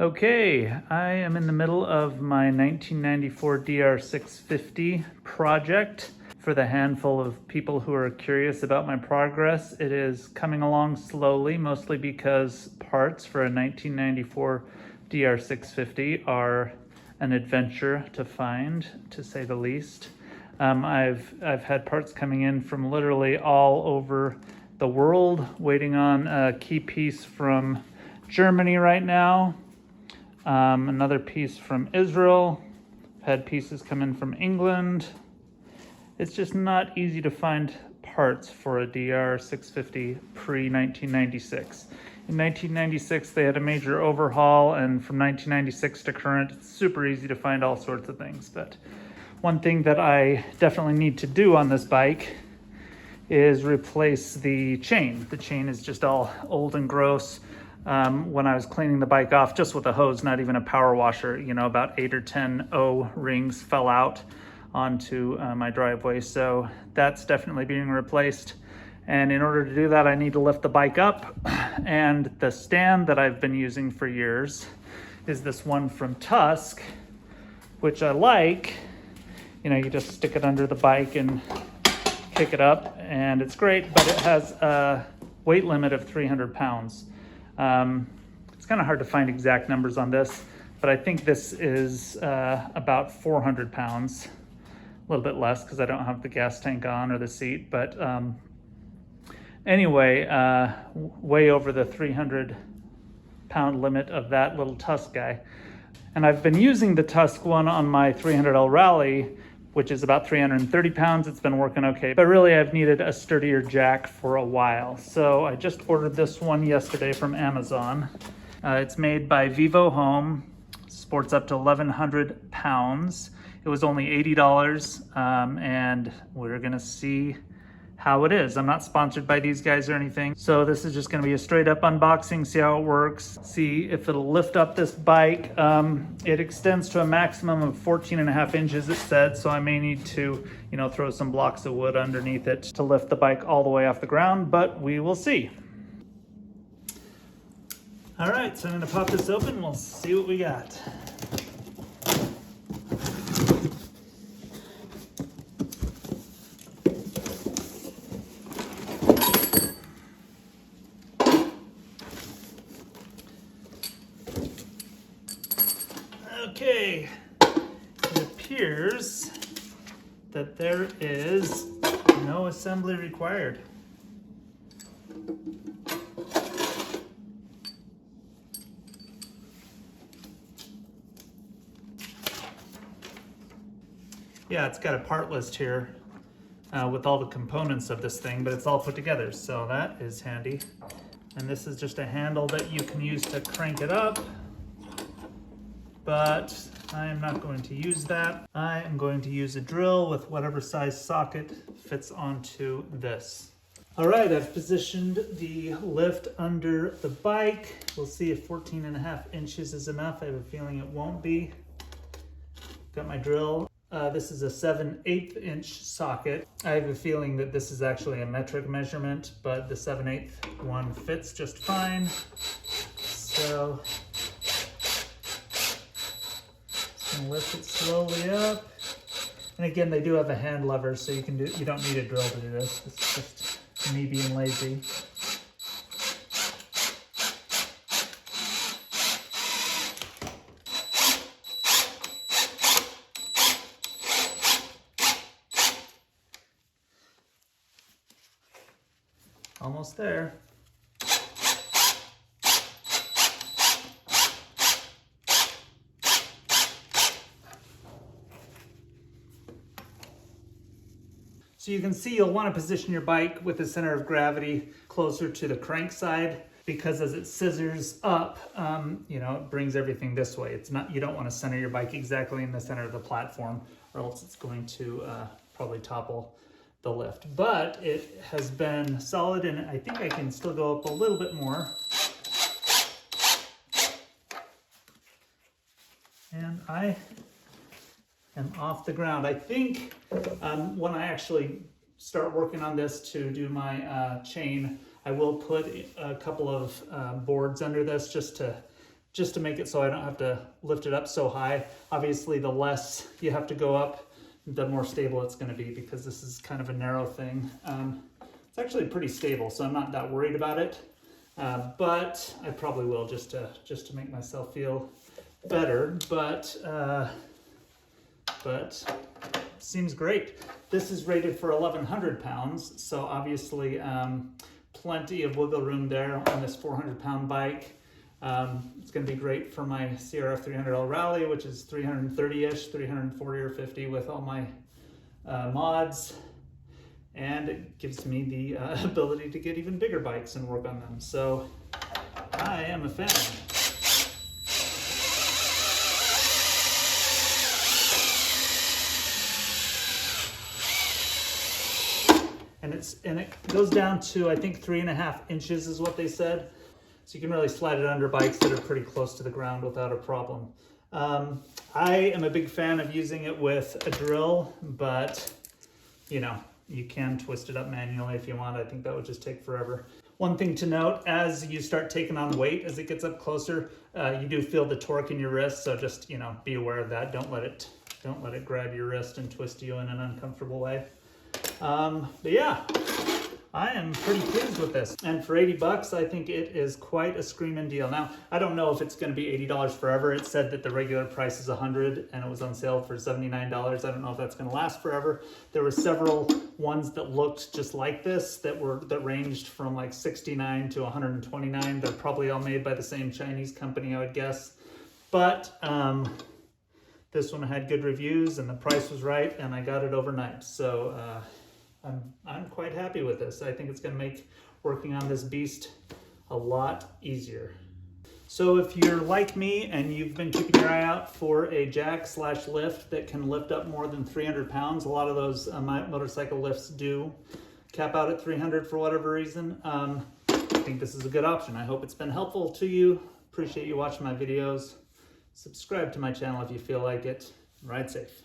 Okay, I am in the middle of my 1994 DR650 project. For the handful of people who are curious about my progress, it is coming along slowly, mostly because parts for a 1994 DR650 are an adventure to find, to say the least. I've had parts coming in from literally all over the world, waiting on a key piece from Germany right now. Another piece from Israel. I've had pieces come in from England. It's just not easy to find parts for a DR650 pre-1996. In 1996, they had a major overhaul, and from 1996 to current, it's super easy to find all sorts of things. But one thing that I definitely need to do on this bike is replace the chain. The chain is just all old and gross. When I was cleaning the bike off just with a hose, not even a power washer, about 8 or 10 O-rings fell out onto my driveway. So that's definitely being replaced. And in order to do that, I need to lift the bike up. And the stand that I've been using for years is this one from Tusk, which I like. You just stick it under the bike and kick it up, and it's great, but it has a weight limit of 300 pounds. It's kind of hard to find exact numbers on this, but I think this is about 400 pounds, a little bit less because I don't have the gas tank on or the seat, but anyway, way over the 300 pound limit of that little Tusk guy. And I've been using the Tusk one on my 300L Rally, which is about 330 pounds. It's been working okay, but really I've needed a sturdier jack for a while. So I just ordered this one yesterday from Amazon. It's made by Vivo Home, sports up to 1,100 pounds. It was only $80, and we're gonna see how it is. I'm not sponsored by these guys or anything. So this is just gonna be a straight up unboxing, see how it works, see if it'll lift up this bike. It extends to a maximum of 14.5 inches, it said, so I may need to, throw some blocks of wood underneath it to lift the bike all the way off the ground, but we will see. All right, so I'm gonna pop this open, we'll see what we got. Okay, it appears that there is no assembly required. Yeah, it's got a part list here with all the components of this thing, but it's all put together, so that is handy. And this is just a handle that you can use to crank it up. But I am not going to use that. I am going to use a drill with whatever size socket fits onto this. All right, I've positioned the lift under the bike. We'll see if 14.5 inches is enough. I have a feeling it won't be. Got my drill. This is a 7/8 inch socket. I have a feeling that this is actually a metric measurement, but the 7/8 one fits just fine. So lift it slowly up, and again, they do have a hand lever, so you don't need a drill to do this. It's just me being lazy. Almost there. So you can see you'll want to position your bike with the center of gravity closer to the crank side, because as it scissors up, it brings everything this way. You don't want to center your bike exactly in the center of the platform, or else it's going to probably topple the lift. But it has been solid, and I think I can still go up a little bit more. And I am off the ground. I think when I actually start working on this to do my chain, I will put a couple of boards under this just to just to make it so I don't have to lift it up so high. Obviously, the less you have to go up, the more stable it's going to be, because this is kind of a narrow thing. It's actually pretty stable, so I'm not that worried about it. But I probably will just to make myself feel better. But seems great. This is rated for 1,100 pounds, so obviously plenty of wiggle room there on this 400-pound bike. It's going to be great for my CRF 300L Rally, which is 330-ish, 340 or 50 with all my mods. And it gives me the ability to get even bigger bikes and work on them. So I am a fan. And it goes down to, I think, 3.5 inches is what they said. So you can really slide it under bikes that are pretty close to the ground without a problem. I am a big fan of using it with a drill, but you know, you can twist it up manually if you want. I think that would just take forever. One thing to note, as you start taking on weight, as it gets up closer, you do feel the torque in your wrist. So just, you know, be aware of that. Don't let it grab your wrist and twist you in an uncomfortable way. But yeah, I am pretty pleased with this. And for 80 bucks, I think it is quite a screaming deal. Now, I don't know if it's going to be $80 forever. It said that the regular price is $100 and it was on sale for $79. I don't know if that's going to last forever. There were several ones that looked just like this that ranged from like $69 to $129. They're probably all made by the same Chinese company, I would guess. But this one had good reviews and the price was right, and I got it overnight. So I'm quite happy with this. I think it's going to make working on this beast a lot easier. So if you're like me and you've been keeping your eye out for a jack/lift that can lift up more than 300 pounds, a lot of those motorcycle lifts do cap out at 300 for whatever reason. I think this is a good option. I hope it's been helpful to you. Appreciate you watching my videos. Subscribe to my channel if you feel like it. Ride safe.